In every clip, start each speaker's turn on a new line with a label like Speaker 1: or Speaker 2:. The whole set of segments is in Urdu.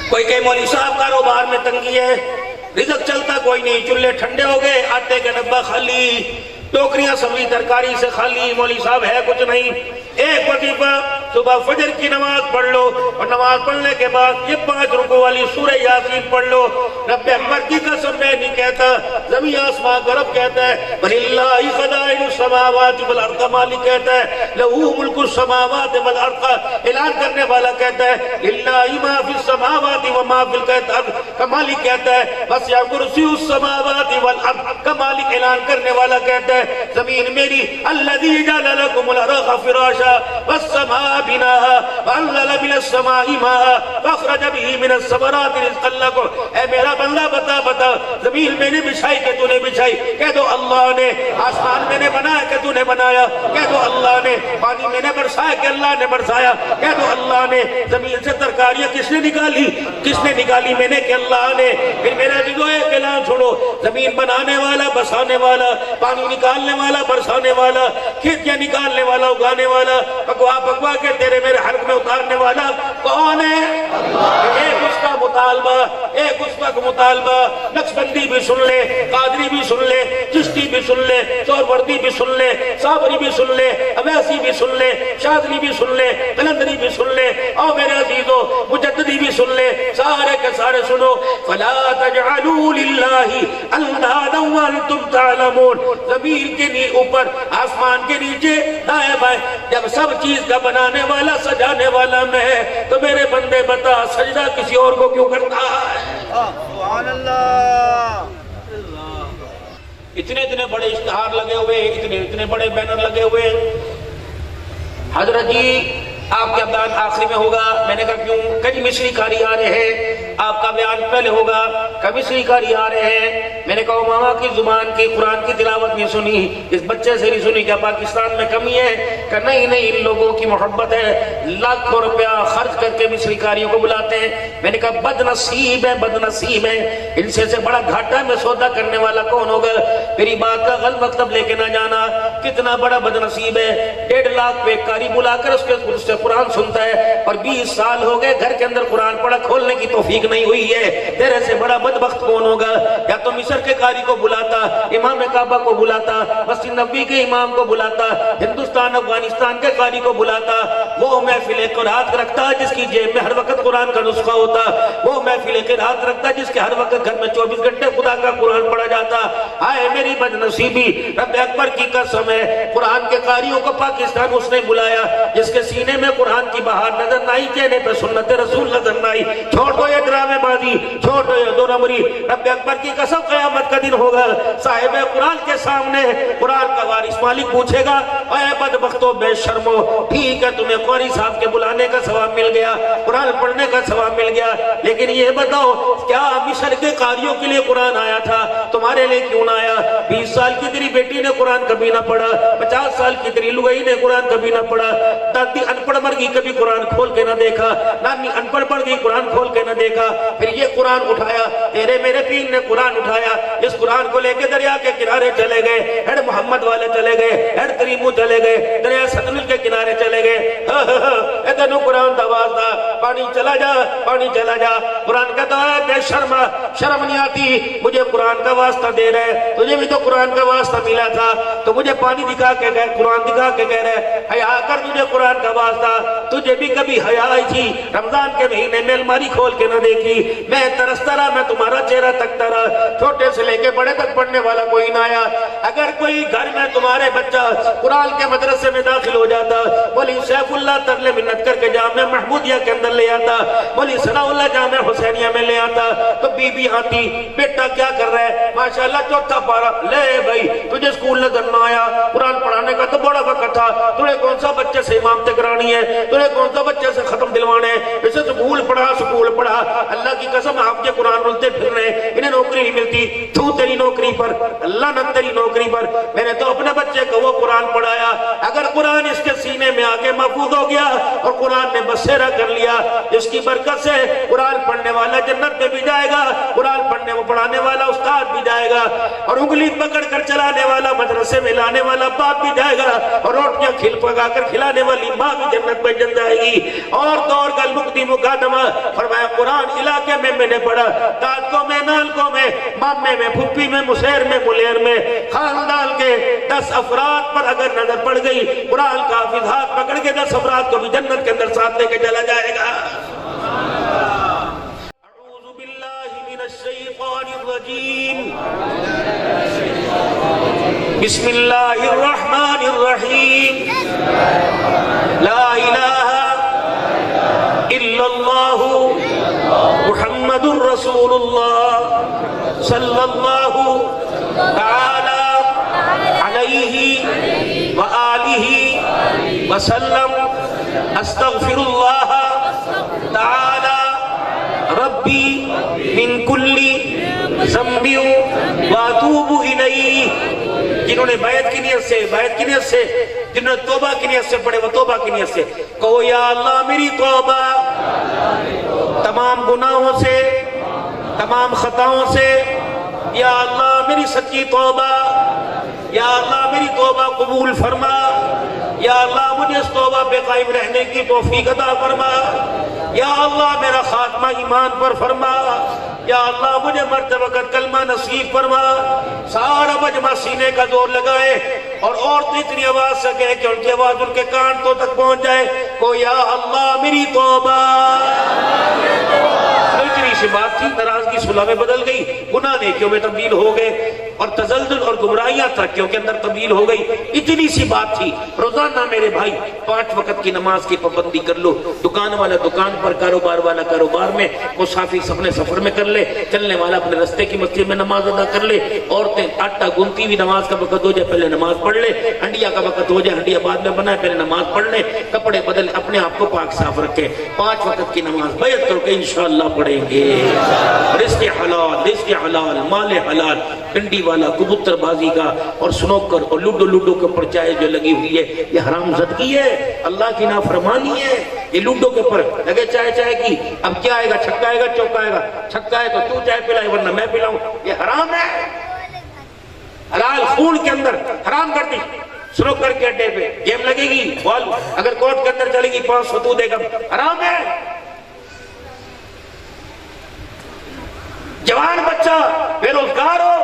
Speaker 1: کوئی کہ مولوی صاحب کاروبار میں تنگی ہے، رزق چلتا کوئی نہیں، چولہے ٹھنڈے ہو گئے، آٹے کا ڈبہ خالی، ٹوکریاں سبزی ترکاری سے خالی، مولوی صاحب ہے کچھ نہیں۔ ایک وظیفہ صبح فجر کی نماز پڑھ لو، اور نماز پڑھنے کے بعد یہ 5 رکوع والی سورہ یاسین پڑھ لو۔ رب اکبر کی قسم میں نہیں کہتا، زمین آسمان کا رب کہتا ہے، وَلِلَّهِ خَزَائِنُ السَّمَاوَاتِ وَالْأَرْضِ، مالک کہتا ہے، لَهُ مُلْكُ السَّمَاوَاتِ وَالْأَرْضِ، اعلان کرنے والا کہتا ہے، لِلَّهِ مَا فِي السَّمَاوَاتِ وَمَا فِي الْأَرْضِ، کا مالک کہتا ہے، وَسِعَ كُرْسِيُّهُ السَّمَاوَاتِ وَالْأَرْضِ، کا مالک اعلان کرنے والا کہتا ہے، زمین میری، الَّذِي جَعَلَ لَكُمُ الْأَرْضَ فِرَاشًا وَالسَّمَاءَ بِنَاءً وَأَنزَلَ مِنَ السَّمَاءِ مَاءً فَأَخْرَجَ بِهِ مِنَ الثَّمَرَاتِ رِزْقًا لَكُمْ۔ اے میرا بندہ بتا زمین میں نے بچھائی کہ تو نے بچھائی، کہہ دو اللہ نے، آسمان میں نے بنایا کہ تو نے بنایا، کہہ دو اللہ نے، پانی میں نے برسایا کہ اللہ نے برسایا، کہہ دو اللہ نے، زمین سے ترکاریاں کس نے نکالی؟ کس نے نکالی؟ میں نے کہ اللہ نے۔ پھر میرا عزیزو ایک اعلان چھوڑو، زمین بنانے والا، بسانے والا، پانی نکالنے والا، برسانے والا، کھیتیاں نکالنے والا، اگانے والا، پکوا کے تیرے میرے حلق میں اتارنے والا کون ہے؟ ایک اس کا مطالبہ، ایک اس کا مطالبہ، نقشبندی بھی سن لے، قادری بھی سن لے، چشتی بھی سن لے، سہروردی بھی سن لے، صابری بھی سن لے، اویسی بھی سن لے، شاذلی بھی سن لے، قلندری بھی سن لے، اور میرے عزیزو مجددی بھی سن لے، سارے کے سارے سنو۔ فَلَا تَجْعَلُوا لِلَّهِ أَنْدَادًا وَأَنْتُمْ تَعْلَمُونَ۔ زمین کے اوپر، آسمان کے نیچے، دائیں بائیں، جب سب چیز کا بنانے والا، سجانے والا میں ہے، تو میرے بندے بتا سجدہ کسی اور کو کیوں کرتا ہے؟
Speaker 2: سبحان اللہ۔
Speaker 1: اتنے بڑے اشتہار لگے ہوئے، اتنے بڑے بینر لگے ہوئے۔ حضرت جی آپ کا بیان آخری میں ہوگا، میں نے کہا کیوں؟ کئی مصری کاری آ رہے ہیں، آپ کا بیان پہلے ہوگا، کئی مصری کاری آ رہے ہیں۔ میں نے کہا ماما کی زبان کی قرآن کی تلاوت نہیں سنی، اس بچے سے نہیں سنی، کیا پاکستان میں کمی ہے؟ کہ نہیں ان لوگوں کی محبت ہے، لاکھوں روپیہ خرچ کر کے مصری کاریوں کو بلاتے ہیں۔ میں نے کہا بد نصیب ہے، ان سے بڑا گھاٹا میں سودا کرنے والا کون ہوگا؟ میری بات کا غلط مطلب لے کے نہ جانا، کتنا بڑا بد نصیب ہے، 1.5 لاکھ پہ کاری بلا کر اس سے قرآن سنتا ہے، اور 20 سال ہو گئے گھر کے اندر قرآن پڑھا کھولنے کی توفیق نہیں ہوئی ہے۔ تیرے سے بڑا بدبخت کون ہوگا؟ یا تو مصر کے قاری کو بلاتا، امام کعبہ کو بلاتا، مسجد نبوی کے امام کو بلاتا، ہندوستان افغانستان کے قاری کو بلاتا، وہ محفل قرآن رکھتا جس کی جیب میں ہر وقت قرآن کا نسخہ ہوتا، وہ محفل قرآن رکھتا جس کے ہر وقت گھر میں 24 گھنٹے خدا کا قرآن پڑھا جاتا۔ آئے میری بد نصیبی، رب اکبر کی قسم ہے، قرآن کے قاریوں کو پاکستان اس نے بلایا جس کے سینے میں قرآن کی بہار نظر نہ آئی، چہرے پہ سنت رسول نظر نہ آئی۔ چھوڑ دو یہ ڈرامے بازی، چھوڑ دو یہ دو نمبری۔ رب اکبر کی قسم قیامت کا دن ہوگا، صاحب قرآن کے سامنے قرآن کا وارث مالک پوچھے گا، اے بدبختو بے شرمو، ٹھیک ہے تمہیں قاری صاحب کے بلانے کا ثواب مل گیا، قرآن پڑھنے کا ثواب مل گیا، لیکن یہ بتاؤ کیا مصر کے قاریوں کے لیے قرآن آیا تھا؟ تمہارے لیے کیوں نہ آیا؟ 20 سال کی تیری بیٹی نے قرآن کبھی نہ پڑھا، 50 سال کی تیری لوگئی نے قرآن کبھی نہ پڑھا، دادی ان پڑھ مر گئی کبھی قرآن کھول کے نہ دیکھا، نانی ان پڑھ پڑھ گئی قرآن کھول کے نہ دیکھا، پھر یہ قرآن اٹھایا، تیرے میرے پیر نے قرآن اٹھایا، اس قرآن کو لے کے دریا کے کنارے چلے گئے، ہیڈ محمد والے چلے گئے، ہیڈ تریمو چلے گئے، دریا ستلج کے کنارے چلے گئے، اتنو قرآن دواز دا، پانی چلا جا، پانی چلا جا۔ قرآن کہتا ہے بے شرما، شرم نہیں آتی، مجھے قرآن کا واسطہ دے رہے، تجھے بھی تو قرآن کا واسطہ ملا تھا، تو مجھے پانی دکھا کے گئے، قرآن دکھا کے کہہ رہے حیا کر، تجھے قرآن کا واسطہ، تجھے بھی کبھی حیا آئی تھی؟ رمضان کے مہینے میں الماری کھول کے نہ دیکھی، میں ترستا رہا، میں تمہارا چہرہ تکتا رہا، چھوٹے سے لے کے بڑے تک پڑھنے والا کوئی نہ آیا۔ اگر کوئی گھر میں تمہارے بچہ قرآن کے مدرسے میں داخل ہو جاتا، مولی سیف اللہ ترلے منت کر کے جامعہ محمودیہ کے اندر لے آتا، مولی ثناء اللہ جامعہ حسینیہ میں لے آتا، تو بی بی آتی، بیٹا کیا کر رہا ہے؟ ماشاءاللہ چوتھا پارا، لے بھائی تجھے سکول نظر نہ آیا، قرآن پڑھانے کا تو بڑا وقت تھا، تُنہیں کون سا بچے سے امامت کرانی ہے، تُنہیں کون سا بچے سے ختم دلوانے ہیں، اسے سکول پڑھا، اللہ کی قسم آپ کے قرآن رلتے پھر رہے، انہیں نوکری نہیں ملتی، تو تیری نوکری پر، اللہ نہ تیری نوکری پر۔ میں نے تو اپنے بچے کو وہ قرآن پڑھایا، اگر قرآن اس کے سینے میں آگے محفوظ ہو گیا اور قرآن نے بسیرا کر لیا، اس کی برکت سے قرآن پڑھنے والا جنت میں بھی جائے گا، قرآن پڑھانے والا استاد بھی جائے گا، اور انگلی پکڑ کر چلانے والا مدرسے میں لانے والا باپ بھی جائے گا، اور روٹیاں کھل پکا کر کھلانے والی ماں بھی جنت میں جن جائے گی اور دور گل مقدی مقادمہ فرمایا قرآن علاقے میں نے پڑھا دادکوں میں نالکوں میں مامے میں پھپی میں مسیر میں ملیر میں خاندان کے 10 افراد پر اگر نظر پڑ گئی قرآن کا حافظ ہاتھ پکڑ کے 10 افراد کو بھی جنت کے اندر ساتھ لے کے چلا جائے گا اعوذ باللہ من الشیطان الرجیم بسم اللہ الرحمن الرحیم لا الہ الا اللہ محمد رسول اللہ صلی اللہ تعالی علیہ وآلہ وسلم استغفر اللہ تعالی ربی من کل ذنب واتوب الیہ جنہوں نے بیعت کی نیت سے جنہوں نے توبہ کی نیت سے پڑھے وہ توبہ کی نیت سے کہو یا اللہ میری توبہ تمام گناہوں سے تمام خطاؤں سے یا اللہ میری سچی توبہ یا اللہ میری توبہ قبول فرما یا اللہ مجھے اس توبہ پہ قائم رہنے کی توفیق عطا فرما یا اللہ میرا خاتمہ ایمان پر فرما یا اللہ مجھے مرتے وقت کلمہ نصیب فرما سارا مجمع سینے کا زور لگائے اور عورتیں اتنی آواز سے کہیں کہ ان کی آواز ان کے کان تو تک پہنچ جائے کو یا اللہ میری توبہ اتنی سی بات تھی ناراضگی صلح میں بدل گئی گناہ نیکیوں میں تبدیل ہو گئے اور تزلزل اور گمراہیاں ترقیوں کے اندر تبدیل ہو گئی اتنی سی بات تھی روزانہ میرے بھائی 5 وقت کی نماز کی پابندی کر لو دکان والا دکان پر کاروبار والا کاروبار میں مسافر اپنے سفر میں کر لے چلنے والا اپنے رستے کی مسجد میں نماز ادا کر لے عورتیں آٹا گنتی ہوئی نماز کا وقت ہو جائے پہلے نماز پڑھ لے ہنڈیا کا وقت ہو جائے ہنڈیا بعد میں بنائے پہلے نماز پڑھ لے کپڑے بدل اپنے آپ کو پاک صاف رکھے 5 وقت کی نماز بیعت کر کے انشاءاللہ پڑھیں گے رزق حلال مال حلال ڈنڈی والا کبوتر بازی کا اور سنوکر اور لوڈو کے اوپر چائے جو لگی ہوئی ہے یہ حرام زدگی ہے اللہ کی نافرمانی ہے یہ لوڈو کے اوپر لگے چائے کی اب کیا آئے گا چھکا آئے گا چوکا آئے گا چھکا ہے تو تو چائے پلائے ورنہ میں پلاؤں یہ حرام ہے حلال خون کے اندر حرام کر دی سنوکر کے اڈے پہ گیم لگے گی بال اگر کورٹ کے اندر چلے گی 500 تو دے گا حرام ہے جوان بچہ بے روزگار ہو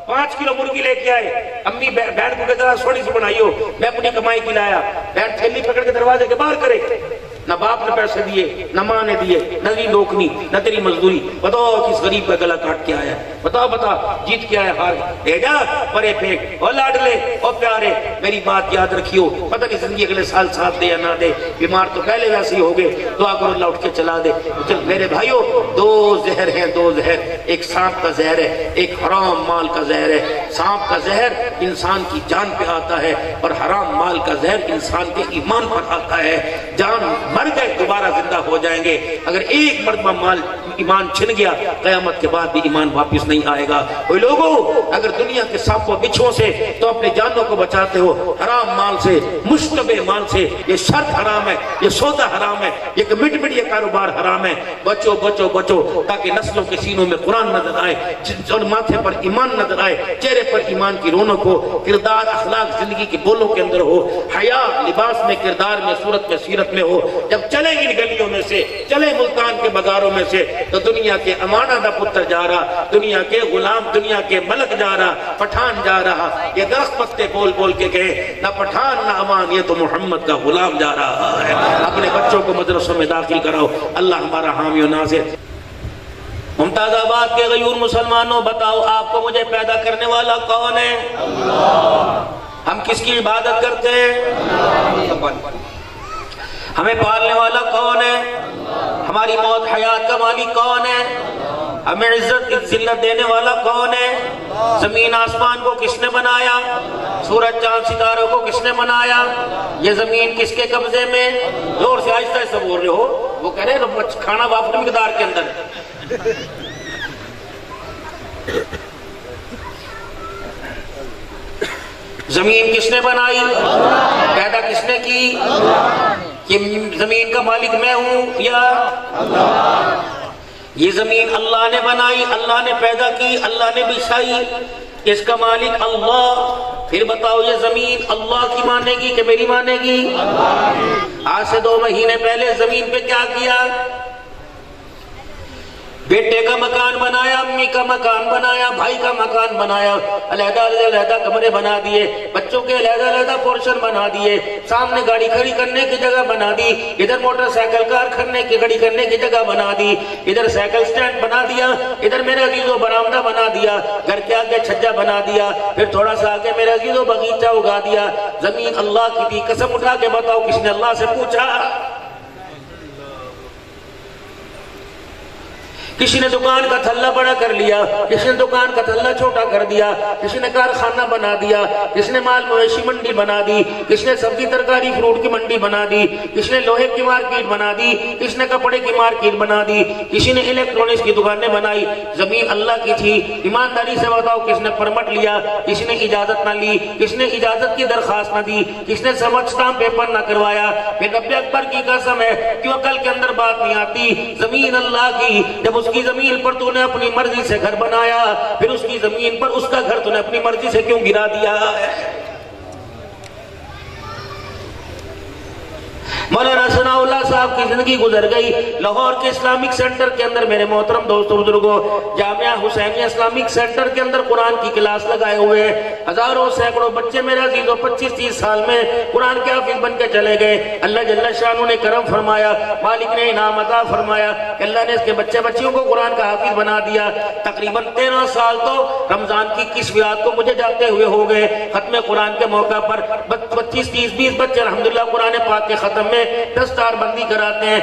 Speaker 1: 5 کلو مرغی لے کے آئے امی بہن کو کہتا سوڑی سے بنائی ہو میں اپنی کمائی کی لایا بہن تھیلی پکڑ کے دروازے کے باہر کرے نہ باپ نے پیسے دیے نہ ماں نے دیے نہ تیری نوکری نہ تیری مزدوری بتاؤ کس غریب کا گلا کاٹ کے آیا بتا جیت کے آیا ہار لے جا پرے پھینک اور لاڈلے اور پیارے میری بات یاد رکھیو پتہ نہیں زندگی اگلے سال ساتھ دے یا نہ دے بیمار تو پہلے ویسے ہی ہو گئے دعا کرو اللہ اٹھ کے چلا دے چل میرے بھائیو 2 زہر ہیں 2 زہر ایک سانپ کا زہر ہے ایک حرام مال کا زہر ہے سانپ کا زہر انسان کی جان پہ آتا ہے اور حرام مال کا زہر انسان کے ایمان پر آتا ہے جان مر گئے دوبارہ زندہ ہو جائیں گے اگر ایک مرتبہ مال ایمان چھن گیا قیامت کے بعد بھی ایمان واپس نہیں آئے گا کوئی لوگوں اگر دنیا کے سانپوں بچھوں سے تو اپنے جانوں کو بچاتے ہو حرام مال سے مشتبہ مال سے یہ شرط حرام ہے یہ سودا حرام ہے یہ مٹ یہ کاروبار حرام ہے بچو بچو بچو تاکہ نسلوں کے سینوں میں قرآن نظر آئے اور ماتھے پر ایمان نظر آئے چہرے پر ایمان کی رونق ہو کردار اخلاق زندگی کے بولوں کے اندر ہو حیا لباس میں کردار میں صورت میں سیرت میں ہو جب چلے ان گلیوں میں سے چلے ملتان کے بازاروں میں سے تو دنیا کے امانہ دا پتر جا رہا دنیا کے غلام دنیا کے ملک جا رہا پٹھان جا رہا یہ درخت پتے بول کے کہے نہ پٹھان نہ امان یہ تو محمد کا غلام جا رہا ہے اپنے بچوں کو مدرسوں میں داخل کراؤ اللہ ہمارا حامی و ناصر ممتاز آباد کے غیور مسلمانوں بتاؤ آپ کو مجھے پیدا کرنے والا کون ہے اللہ ہم کس کی عبادت کرتے ہیں ہمیں پالنے والا کون ہے ہماری موت حیات کا مالک کون ہے ہمیں عزت ذلت دینے والا کون ہے زمین آسمان کو کس نے بنایا سورج چاند ستاروں کو کس نے بنایا یہ زمین کس کے قبضے میں زور سے آہستہ سے بول رہے ہو وہ کہہ رہے ہیں کھانا وافر مقدار کے اندر زمین کس نے بنائی پیدا کس نے کی یہ زمین کا مالک میں ہوں یا یہ زمین اللہ نے بنائی اللہ نے پیدا کی اللہ نے بچھائی اس کا مالک اللہ پھر بتاؤ یہ زمین اللہ کی مانے گی کہ میری مانے گی؟ آج سے 2 مہینے پہلے زمین پہ کیا کیا؟ بیٹے کا مکان بنایا، امی کا مکان بنایا، بھائی کا مکان بنایا، علیحدہ علیحدہ کمرے بنا دیے، بچوں کے علیحدہ علیحدہ پورشن بنا دیے، سامنے گاڑی کھڑی کرنے کی جگہ بنا دی، ادھر موٹر سائیکل کار کھڑی کرنے کی جگہ بنا دی، ادھر سائیکل سٹینڈ بنا دیا، ادھر میرے عزیزو برآمدہ بنا دیا، گھر کے آگے چھجا بنا دیا، پھر تھوڑا سا آگے میرے عزیزو باغیچہ اگا دیا۔ زمین اللہ کی تھی، قسم اٹھا کے بتاؤ کس نے اللہ سے پوچھا؟ کسی نے دکان کا تھلہ بڑا کر لیا، کسی نے دکان کا تھلہ چھوٹا کر دیا، کسی نے کارخانہ بنا دیا، کسی نے مال مویشی منڈی بنا دی، کسی نے سبزی ترکاری فروٹ کی منڈی بنا دی، کسی نے لوہے کی مارکیٹ بنا دی، کسی نے کپڑے کی مارکیٹ بنا دی، کسی نے الیکٹرونکس کی دکانیں بنائی۔ زمین اللہ کی تھی، ایمانداری سے بتاؤ کس نے پرمٹ لیا، کس نے اجازت نہ لی، کس نے اجازت کی درخواست نہ دی، کس نے سمجھ اسٹامپ پیپر نہ کروایا؟ پھر رب اکبر کی قسم ہے کیوں عقل کے اندر بات نہیں آتی؟ زمین اللہ کی، جب اس کی زمین پر تو نے اپنی مرضی سے گھر بنایا، پھر اس کی زمین پر اس کا گھر تو نے اپنی مرضی سے کیوں گرا دیا؟ مولانا ثناء اللہ صاحب کی زندگی گزر گئی لاہور کے اسلامک سینٹر کے اندر، میرے محترم دوستو بزرگوں، جامعہ حسینیہ اسلامک سینٹر کے اندر قرآن کی کلاس لگائے ہوئے ہزاروں سینکڑوں بچے میرے عزیزوں 25-30 سال میں قرآن کے حافظ بن کے چلے گئے۔ اللہ جل شانہ نے کرم فرمایا، مالک نے انعام عطا فرمایا کہ اللہ نے اس کے بچیوں کو قرآن کا حافظ بنا دیا۔ تقریباً 13 سال تو رمضان کی 21 کو مجھے جاتے ہوئے ہو گئے۔ ختم قرآن کے موقع پر 25-30-20 بچے الحمدللہ قرآن پاک کے ختم میں دستار بندی کراتے ہیں۔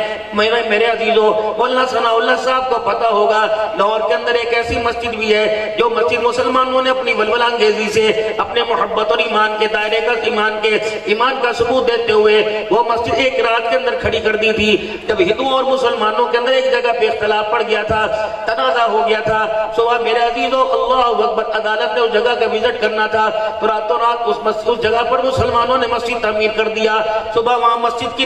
Speaker 1: میرے عزیزوں، مولانا ثناء اللہ صاحب کو پتا ہوگا لاہور کے اندر ایک ایسی مسجد بھی ہے جو مسجد مسلمانوں نے اپنی ولولہ انگیزی سے اپنے محبت اور ایمان کے دائرے کا ایمان کا ثبوت دیتے ہوئے وہ مسجد ایک رات کے اندر کھڑی کر دی تھی۔ جب ہندوؤں اور مسلمانوں کے اندر ایک جگہ پہ اختلاف پڑ گیا تھا، تنازع ہو گیا تھا، صبح میرے عزیزوں اللہ اکبر عدالت نے اس جگہ کا وزٹ کرنا تھا تو راتوں رات اس جگہ پر مسلمانوں نے مسجد تعمیر کر دیا۔ صبح وہاں مسجد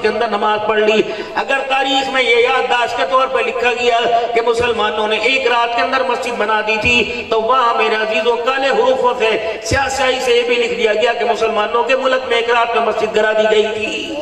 Speaker 1: کے اندر نماز پڑھ لی۔ اگر تاریخ میں یہ یادداشت کے طور پر لکھا گیا کہ مسلمانوں نے ایک رات کے اندر مسجد بنا دی تھی تو وہاں میرے عزیزوں کالے حروفوں سے سیاسی سے یہ بھی لکھ دیا گیا کہ مسلمانوں کے ملک میں ایک رات میں مسجد گرا دی گئی تھی۔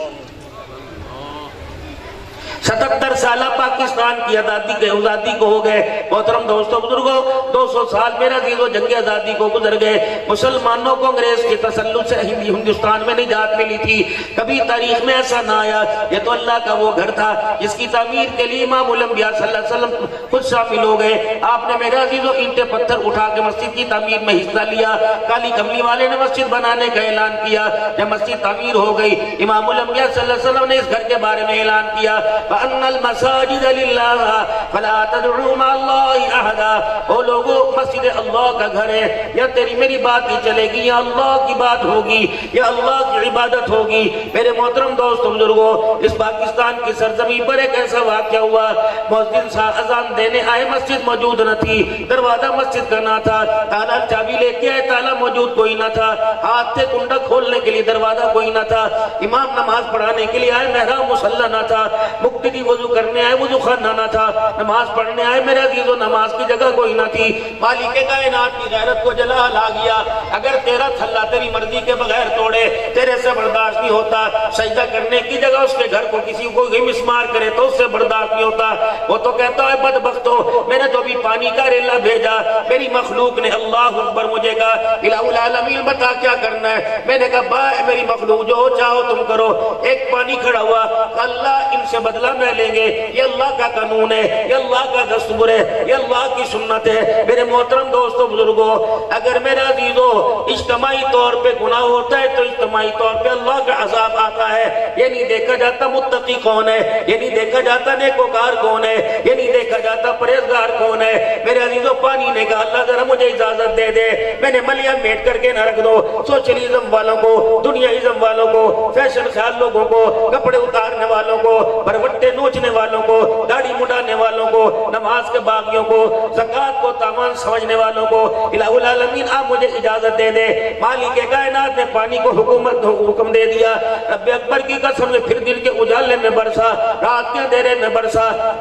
Speaker 1: 77 سالہ پاکستان کی آزادی کو ہو گئے۔ محترم دوستو بزرگوں، 200 سال میرے عزیزوں جنگ آزادی کو گزر گئے۔ مسلمانوں کو انگریز کے تسلط سے ہندوستان میں نجات ملی تھی۔ کبھی تاریخ میں ایسا نہ آیا، یہ تو اللہ کا وہ گھر تھا جس کی تعمیر کے لیے امام الانبیاء صلی اللہ علیہ وسلم خود شامل ہو گئے۔ آپ نے میرے عزیزوں اینٹیں پتھر اٹھا کے مسجد کی تعمیر میں حصہ لیا۔ کالی کملی والے نے مسجد بنانے کا اعلان کیا۔ جب مسجد تعمیر ہو گئی، امام الانبیاء صلی اللہ علیہ وسلم نے اس گھر کے بارے میں اعلان کیا وَأَنَّ الْمَسَاجِدَ لِلَّهِ فَلَا تَدْعُوا مَعَ اللَّهِ أَحَدًا۔ او لوگو، مسجد اللہ کا گھر ہے، یا تیری میری بات ہی چلے گی یا اللہ کی بات ہوگی یا اللہ کی عبادت ہوگی۔ میرے محترم دوستو بزرگوں، اس پاکستان کی سرزمین پر ایک ایسا واقعہ ہوا، مؤذن صاحب اذان دینے آئے، مسجد موجود نہ تھی، دروازہ مسجد کا نہ تھا، تالا چابی لے کے آئے، تالا موجود کوئی نہ تھا، ہاتھ سے کنڈا کھولنے کے لیے دروازہ کوئی نہ تھا، امام نماز پڑھانے کے لیے آئے، محراب مصلی نہ تھا، مقتدی وضو کرنے آئے، وضو خانہ نہ تھا، نماز پڑھنے آئے میرے عزیزو نماز کی جگہ کوئی نہ تھی۔ مالک کائنات کی غیرت کو جلال آ گیا، اگر تیرا تھلا تیری مرضی کے بغیر توڑے تیرے سے برداشت نہیں ہوتا، سجدہ کرنے کی جگہ اس کے گھر کو کسی کو مسمار کرے تو اس سے برداشت نہیں ہوتا، وہ تو کہتا ہے بدبختو، میں نے تو بھی پانی کا ریلا بھیجا، میری مخلوق نے اللہ اکبر مجھے کہا الہ العالمین بتا کیا کرنا ہے، میں نے کہا بائے میری مخلوق جو چاہو تم کرو۔ ایک پانی کھڑا ہوا، اللہ ان سے بدلہ میں لیں گے، یہ اللہ کا قانون ہے، یہ اللہ کا دستور ہے، یہ اللہ کی سنت ہے۔ میرے محترم دوستو بزرگوں، اگر میرے عزیزو اجتماعی طور پہ گناہ ہوتا ہے تو اجتماعی طور پہ اللہ کا عذاب آتا ہے۔ یہ نہیں دیکھا جاتا متقی کون ہے، یہ نہیں دیکھا جاتا نیکوکار کون ہے، یہ نہیں دیکھا جاتا پرہیزگار کون ہے۔ میرے عزیزو پانی نے کہا اللہ ذرا مجھے اجازت دے دے، میں نے ملیا میٹ کر کے نہ رکھ دو۔ سوشلزم والوں کو، دنیائزم والوں کو، فیشن خیال لوگوں کو، کپڑے اتارنے والوں کو، بروٹے نوچنے والوں کو، داڑھی مڈانے والوں کو، نماز کے باغیوں کو، زکوٰۃ کو تاوان سمجھنے والوں کو، الہ العالمین آپ مجھے اجازت دے دے۔ مالک کائنات نے پانی کو حکم دے دیا، رب اکبر کی قسم نے پھر دل کے اجالے میں برسا، رات کے اندھیرے میں برسا،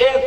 Speaker 1: 1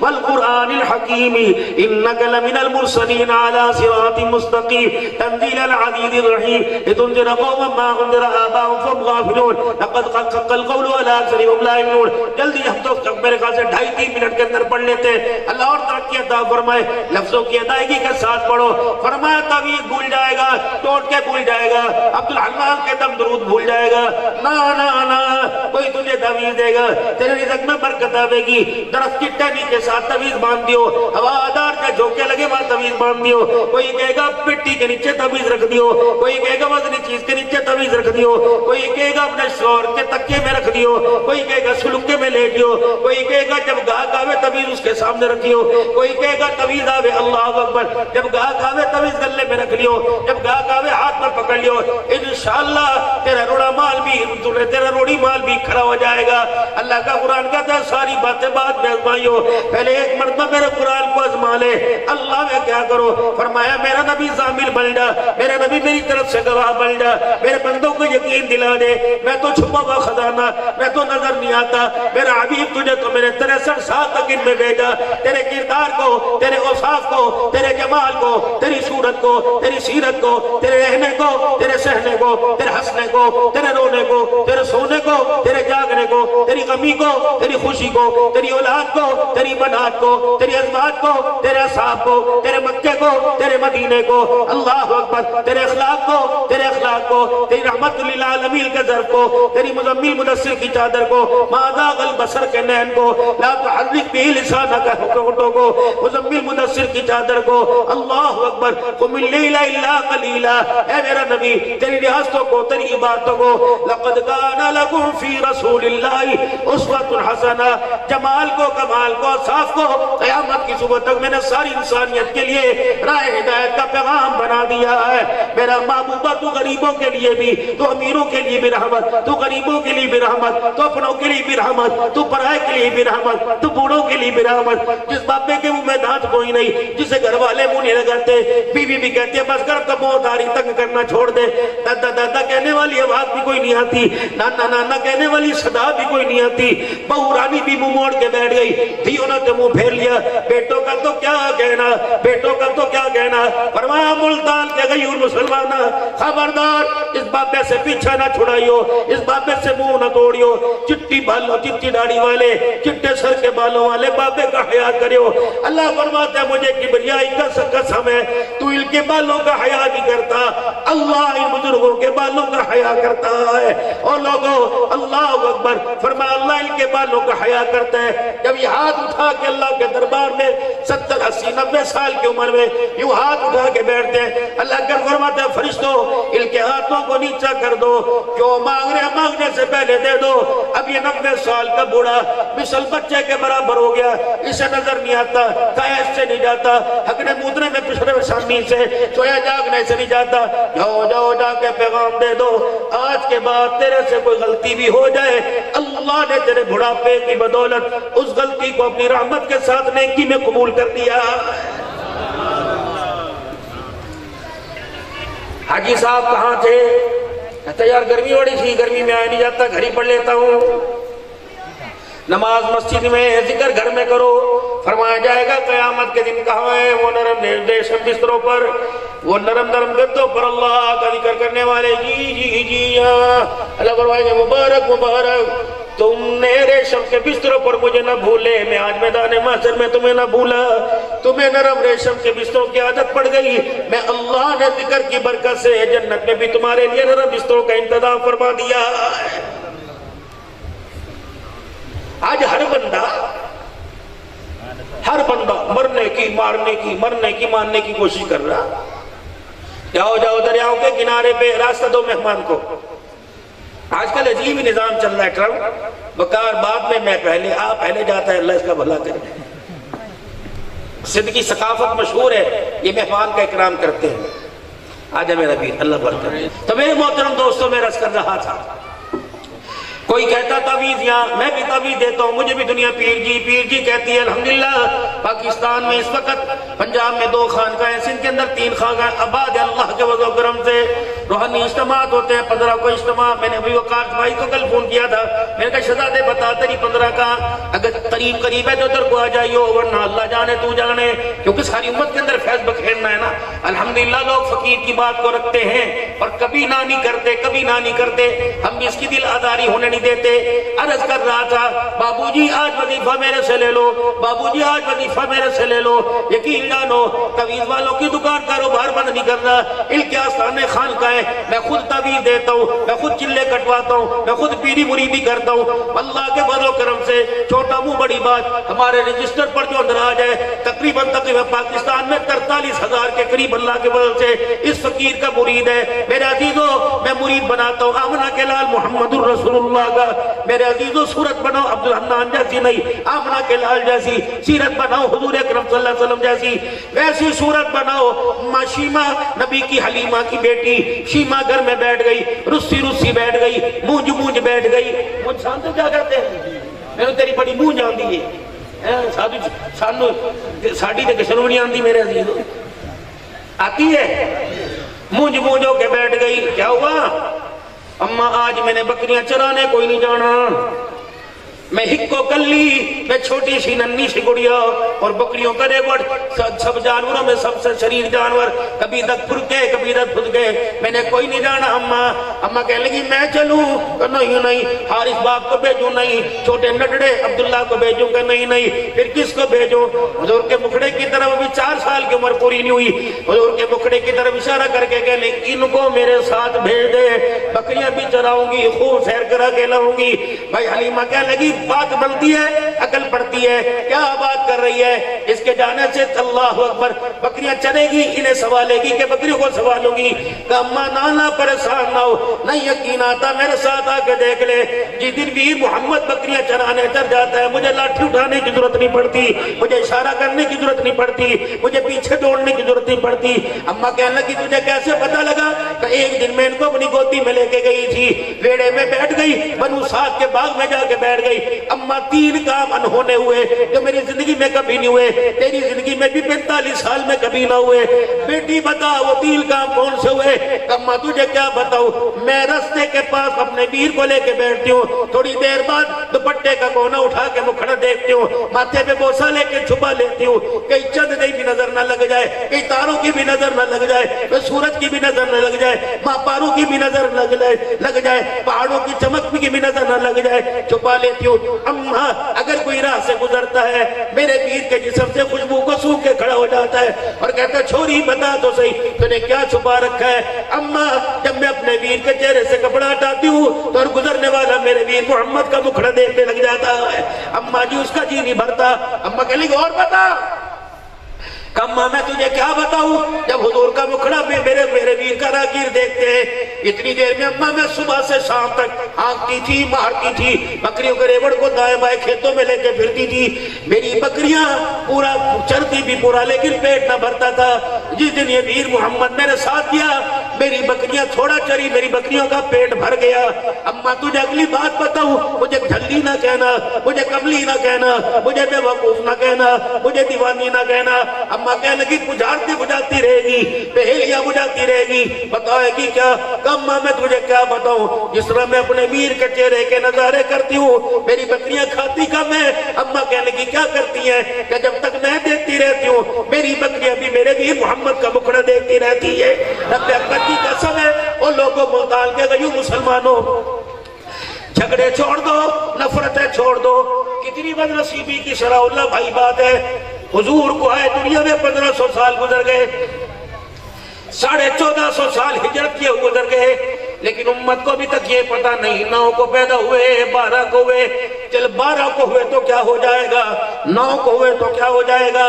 Speaker 1: والقرآن الحکیم انک لمن المرسلین علی صراط مستقیم تنزیل العزیز الرحیم لتنذر قوما ما انذر آباؤهم فهم غافلون لقد حق القول على اکثرهم لا یؤمنون۔ جلدی ہم تو میرے خیال سے 2.5-3 منٹ کے اندر پڑھ لیتے ہیں۔ اللہ اور ترقی عطا فرمائے، لفظوں کی ادائیگی کے ساتھ پڑھو۔ فرمایا تعویذ بھول جائے گا، ٹوٹ کے بھول جائے گا، عبدالحنان کے دم درود بھول جائے گا، نا نا نا کوئی تجھے تعویذ دے گا، تیرے رزق میں برکت آئے گی۔ درخت کی ٹہنی کے ساتھ تعویذ باندھ دیو، ہوادار کے جھونکے لگے وہاں تعویذ باندھ دیو۔ کوئی کہے گا پٹی کے نیچے تعویذ رکھ دیو، کوئی کہے گا وزنی چیز کے نیچے تعویذ رکھ دیو، کوئی کہے گا اپنے شوہر کے تکیے میں رکھ دیو، کوئی کہے گا سلوکے میں لے دیو، کوئی کہے گا جب گاہک آوے تعویذ اس کے سامنے رکھیو، کوئی کہے گا تعویذ آوے اللہ اکبر، جب گاہک آوے تعویذ گلے میں رکھ لیو، جب گاہک آوے ہاتھ میں پکڑ لیو، انشاءاللہ تیرا روڑا مال بھی تیرا روڑی مال بھی کھڑا ہو جائے گا۔ اللہ کا قرآن کہتا ہے ساری باتیں بعد میں آزمائیو، پہلے ایک مرتبہ میرے قرآن کو آزما لے۔ اللہ میں کیا کرو؟ فرمایا میرا نبی ضامن بن جا، میرا نبی میری طرف سے گواہ بن جا، میرے بندوں کو یقین دلا دے میں تو چھپا ہوا خزانہ، میں تو نظر نہیں آتا، میرا حبیب تجھے تو میں نے 63 سال تک ان میں بھیجا، تیرے کردار کو، تیرے اوصاف کو، تیرے جمال کو، تیری صورت کو، تیری سیرت کو، تیرے رہنے کو، تیرے سہنے کو، تیرے ہنسنے کو، تیرے رونے کو، تیرے سونے کو، تیرے جاگنے کو، تیری غمی کو، تیری خوشی کو، تیری اولاد کو، تیری بنات کو، تیری ازواج کو، تیرے اصحاب کو، تیرے مکے کو، تیرے مدینے کو، اللہ اکبر، تیرے اخلاق کو، تیرے اخلاق کو، تیری رحمت للعالمین کے ظرف کو، تیری مزمل مدثر کی چادر کو، ما ذاق البصر کے نین کو، لا تحرک به لسانک ہونٹوں کو، مزمل مدثر کی چادر کو، اللہ اکبر، قم اللیل الا قلیلا، اے میرا نبی تیری ریاستوں کو، تیری عبادتوں کو، لقد کان لکم فی رسول اللہ اسوۃ حسنہ، جمال کو، کمال کو، صاف کو قیامت کی صبح تک میں نے ساری انسانیت کے لیے راہ ہدایت کا پیغام بنا دیا ہے۔ میرا محبوبہ تو غریبوں کے لیے بھی، تو امیروں کے لیے بھی رحمت، تو غریبوں کے لیے بھی رحمت، تو اپنوں کے لیے بھی رحمت، تو پرائے کے لیے بھی رحمت، تو بوڑھوں کے لیے بھی رحمت۔ جس بابے کے منہ میں دانت کوئی نہیں، جسے گھر والے منہ نہیں لگاتے، بیوی بھی کہتی ہے بس کر تو موت آ رہی، تنگ کرنا چھوڑ دے، دادا دادا کہنے والی آواز بھی کوئی نہیں آتی، نانا نانا کہنے والی صدا بھی کوئی نہیں آتی، بہو رانی بھی منہ موڑ کے بیٹھ گئی، دھیوں نے تو منہ پھیر لیا، بیٹوں کا تو کیا کہنا، بیٹوں کا تو کیا کہنا۔ فرمایا ملتان کے غیور مسلمانہ خبردار، اس بابے سے پیچھا نہ چھڑائیو، اس بابے سے منہ نہ توڑیو، چٹی بالوں چٹی داڑھی والے، چٹے سر کے بالوں والے بابے کا حیا کریو۔ اللہ فرماتا ہے مجھے کبریائی کا قسم ہے تو ان کے بالوں کا حیا نہیں کرتا، اللہ ان بزرگوں کے بالوں کا حیا کرتا ہے۔ اور لوگوں اللہ اکبر، فرمایا اللہ ان کے بالوں کا حیا کرتا ہے۔ جب یہ ہاتھ اٹھا کے اللہ کے دربار میں 70 80 90 سال کی عمر میں یوں ہاتھ اٹھا کے بیٹھتے ہیں، اللہ کا فرماتا ہے فرشتوں ان کے ہاتھوں کو نیچا کر دو، جو مانگ رہے مانگنے سے پہلے دے دو۔ اب یہ 90 سال کا بوڑھا مثل بچے کے برابر ہو گیا، اسے نظر نہیں آتا، کھایا اس سے نہیں جاتا، ہگنے مودنے میں پچھڑے شامی سے، سویا جاگنے سے نہیں جاتا، جاؤ جاؤ جا کے پیغام دے دو، آج کے بعد تیرے سے کوئی غلطی بھی ہو جائے، اللہ نے تیرے بڑھاپے کی بدولت اس غلطی کو اپنی رحمت کے ساتھ نیکی میں قبول کر دیا۔ حاجی صاحب کہاں تھے؟ کہتا یار گرمی بڑی تھی، گرمی میں آیا نہیں جاتا، گھر ہی پڑھ لیتا ہوں، نماز مسجد میں، ذکر گھر میں کرو۔ فرمایا جائے گا قیامت کے دن کہاں ہے وہ نرم ریشم بستروں پر، وہ نرم نرم گدوں پر اللہ کا ذکر کرنے والے، جی جی جی اللہ فرمائے گا مبارک مبارک تم نے ریشم کے بستروں پر مجھے نہ بھولے، میں آج میدان محشر میں تمہیں نہ بھولا، تمہیں نرم ریشم کے بستروں کی عادت پڑ گئی، میں اللہ نے ذکر کی برکت سے جنت میں بھی تمہارے لیے نرم بستروں کا انتظام فرما دیا۔ آج ہر بندہ مرنے کی مارنے کی مرنے کی ماننے کی کوشش کر رہا۔ جاؤ جاؤ دریاؤں کے کنارے پہ راستہ دو مہمان کو۔ آج کل عجیب ہی نظام چل رہا ہے، ٹرمپ بکار بعد میں پہلے، آپ پہلے جاتا ہے، اللہ اس کا بھلا کرے۔ سندھ کی ثقافت مشہور ہے، یہ مہمان کا اکرام کرتے ہیں۔ آجا میرا پیر، اللہ برکت۔ تو میرے محترم دوستوں میں رس کر رہا تھا، کوئی کہتا تعویذ یہاں، میں بھی تعویذ دیتا ہوں، مجھے بھی دنیا پیر جی کہتی ہے۔ الحمدللہ پاکستان میں اس وقت پنجاب میں 2 خانقاہیں، سندھ کے اندر 3 خانقاہیں آباد ہے اللہ کے فضل و کرم سے۔ روحانی اجتماعات ہوتے ہیں 15 کو اجتماع. میں نے ابھی وقار بھائی کو کل فون کیا تھا, میں نے کہا شہزادے بتا تیری 15 کا اگر قریب ہے تو ادھر کو آ جائیو, ورنہ اللہ جانے تو جانے, کیونکہ ساری امت کے اندر فیض بکھیرنا ہے نا. الحمدللہ لوگ فقیر کی بات کو رکھتے ہیں اور کبھی نہ نہیں کرتے, کبھی نہ نہیں کرتے. ہم بھی اس کی دل آزاری ہونے نہیں دیتے. عرض کر رہا تھا بابو جی آج وظیفہ میرے سے لے لو, بابو جی آج وظیفہ میرے سے لے لو. یقین جانو تعویذ والوں کی دکان کاروبار بند نہیں کرنا, ان کے آستانے خان کا ہے. میں خود تعویذ دیتا ہوں, میں خود چلے کٹواتا ہوں, میں خود پیری مریدی کرتا ہوں. اللہ کے فضل و کرم سے چھوٹا منہ بڑی بات, ہمارے رجسٹر پر جو اندراج ہے تقریباً پاکستان میں 43,000 کے قریب اللہ کے فضل سے اس فقیر کا مرید ہے. میرے عزیزوں میں مرید بناتا ہوں آمنہ کے لال محمد الرسول اللہ کا. میرے عزیزوں صورت بناؤ عبد الحنان جیسی نہیں, آمنہ کے لال جیسی. سیرت بناؤ حضور اکرم صلی اللہ علیہ وسلم جیسی. ویسی صورت بناؤ. ماں شیمہ نبی کی حلیمہ کی بیٹی شیمہ گھر میں بیٹھ گئی, رسی رسی بیٹھ گئی, مونج مونج بیٹھ گئی. مجھ سانتے کیا کہتے ہیں, میں نے تیری بڑی مونج آن دی ہے سانو ساڑی دے کشنو نہیں آن دی. میرے عزیزوں آتی ہے, مونج مونج ہو کے بیٹھ گئی. کیا ہوا اماں آج میں نے بکریاں چرانے کوئی نہیں جانا, میں ہکو کلی, میں چھوٹی سی ننی سی گڑیا اور بکریوں کا ریوڑ, سب جانوروں میں سب سے شریر جانور, کبھی دک پھر گئے کبھی دک پھر گئے, میں نے کوئی نہیں جانا. اماں کہنے لگی میں چلوں, نہیں نہیں. حارث باپ کو بھیجوں, نہیں. چھوٹے نڈڑے عبداللہ کو بھیجوں, کہ نہیں نہیں. پھر کس کو بھیجوں؟ حضور کے مکھڑے کی طرف, ابھی 4 سال کی عمر پوری نہیں ہوئی, حضور کے مکھڑے کی طرف اشارہ کر کے کہنے ان کو میرے ساتھ بھیج دے, بکریاں بھی چراؤں گی, خوب سیر کرا کے لاؤں گی. بھائی حلیمہ کہنے لگی بات بنتی ہے, عقل پڑتی ہے, کیا بات کر رہی ہے؟ اس کے جانے سے اللہ اکبر, بکریاں چرے گی, انہیں سوالے گی کہ بکریوں کو سوالوں گی. کہ اماں نانا پریشان نہ ہو, نہیں یقین آتا میرے ساتھ آ کے دیکھ لے. جس دن ویر محمد بکریاں چرانے چل جاتا ہے مجھے لاٹھی اٹھانے کی ضرورت نہیں پڑتی, مجھے اشارہ کرنے کی ضرورت نہیں پڑتی, مجھے پیچھے دوڑنے کی ضرورت نہیں پڑتی. اماں کہنے لگی تجھے کیسے پتا لگا؟ کہ ایک دن میں ان کو اپنی گودی میں لے کے گئی تھی, ویڑے میں بیٹھ گئی, بنو سعد کے باغ میں جا کے بیٹھ گئی. 3 کام انہونے ہوئے جو میری زندگی میں کبھی نہیں ہوئے, تیری زندگی میں بھی 45 سال میں کبھی نہ ہوئے. بیٹی بتا وہ 3 کام کون سے ہوئے؟ کما تجھے کیا بتاؤں, میں رستے کے پاس اپنے ویر کو لے کے بیٹھتی ہوں, تھوڑی دیر بعد دوپٹے کا کونا اٹھا کے مکھڑا دیکھتی ہوں, ماتھے پہ بوسہ لے کے چھپا لیتی ہوں, کہیں چند نہیں بھی نظر نہ لگ جائے, کہیں تاروں کی بھی نظر نہ لگ جائے, سورج کی بھی نظر نہ لگ جائے, ماپاروں کی بھی نظر نہ لگ جائے, پہاڑوں کی چمک کی بھی نظر نہ لگ جائے, چھپا لیتی ہوں. اماں اگر کوئی راہ سے گزرتا ہے میرے ویر کے جسم سے خوشبو کو سونگھ کے کھڑا ہو جاتا ہے اور کہتا ہے چھوری بتا تو صحیح تو نے کیا چھپا رکھا ہے. اماں جب میں اپنے ویر کے چہرے سے کپڑا ہٹاتی ہوں تو گزرنے والا میرے ویر محمد کا مکھڑا دیکھنے لگ جاتا ہے. اماں جی اس کا جی نہیں بھرتا. اماں کہہ لگی اور بتا. کما میں تجھے کیا بتاؤں, جب حضور کا مکھڑا میرے ویر کا راگیر دیکھتے ہیں, اتنی دیر میں اماں میں صبح سے شام تک آنکتی تھی, مارتی تھی, بکریوں کے ریوڑ کو دائیں بائیں کھیتوں میں لے کے پھرتی تھی. میری بکریاں پورا چرتی بھی پورا لیکن پیٹ نہ بھرتا تھا. جس دن یہ ویر محمد میرے ساتھ گیا میری بکریاں تھوڑا چری, میری بکریوں کا پیٹ بھر گیا. اماں تجھے اگلی بات بتاؤں, مجھے جھلی نہ کہنا, مجھے کملی نہ کہنا, مجھے بے وقوف نہ کہنا, مجھے دیوانی نہ کہنا. اماں کہنے لگی بجھاتی رہے گی, پہیلیاں بجھاتی رہے گی, بتائے گی کیا؟ کما میں تجھے کیا بتاؤں, جس طرح میں اپنے ویر کے چہرے کے نظارے کرتی ہوں میری بکریاں کھاتی کم ہے. اماں کہنے لگی کیا کرتی ہیں؟ کہ جب تک میں دیکھتی رہتی ہوں میری بکریاں بھی میرے ویر محمد کا مکھڑا دیکھتی رہتی ہے. رب اکبر کی قسم ہے اور لوگوں ملتان کے گئیوں مسلمانوں, جھگڑے چھوڑ دو, نفرتیں چھوڑ دو. کتنی بد نصیبی کی شرح اللہ بھائی بات ہے. حضور کو آئے دنیا میں 1500 سال گزر گئے, 1450 سال ہجرت کیے گزر گئے, لیکن امت کو ابھی تک یہ پتا نہیں 9 کو پیدا ہوئے, 12 کو ہوئے, چل 12 کو ہوئے تو کیا ہو جائے گا, 9 کو ہوئے تو کیا ہو جائے گا,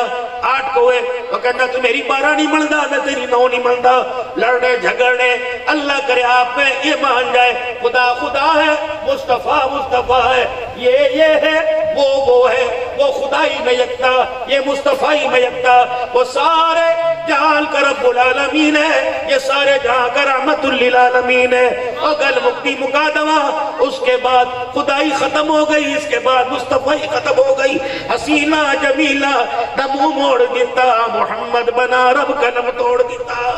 Speaker 1: 8 کو ہوئے تو کہنا تو میری 12 نہیں ملتا, میں تیری 9 نہیں ملتا. لڑنے جھگڑنے, اللہ کرے آپ میں یہ مان جائے خدا خدا ہے, مصطفیٰ مصطفیٰ ہے, یہ ہے, وہ ہے, وہ خدائی میں یکتا, یہ مصطفیٰ میں یکتا, وہ سارے جہان کا رب العالمین ہے, یہ سارے جہاں کا رحمت للعالمین ہے. اگل مکتی مقادمہ, اس کے بعد خدائی ختم ہو گئی, اس کے بعد مصطفی ختم ہو گئی. حسینہ جمیلہ نمو موڑ دیتا, محمد بنا رب کا نم توڑ دیتا.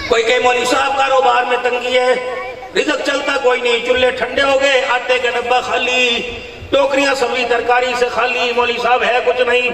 Speaker 1: کوئی کہ مولوی صاحب کاروبار میں تنگی ہے، رزق چلتا کوئی نہیں، چولہے ٹھنڈے ہو گئے، آٹے کا ڈبہ خالی، ٹوکریاں سبزی ترکاری سے خالی، مولوی صاحب ہے کچھ نہیں۔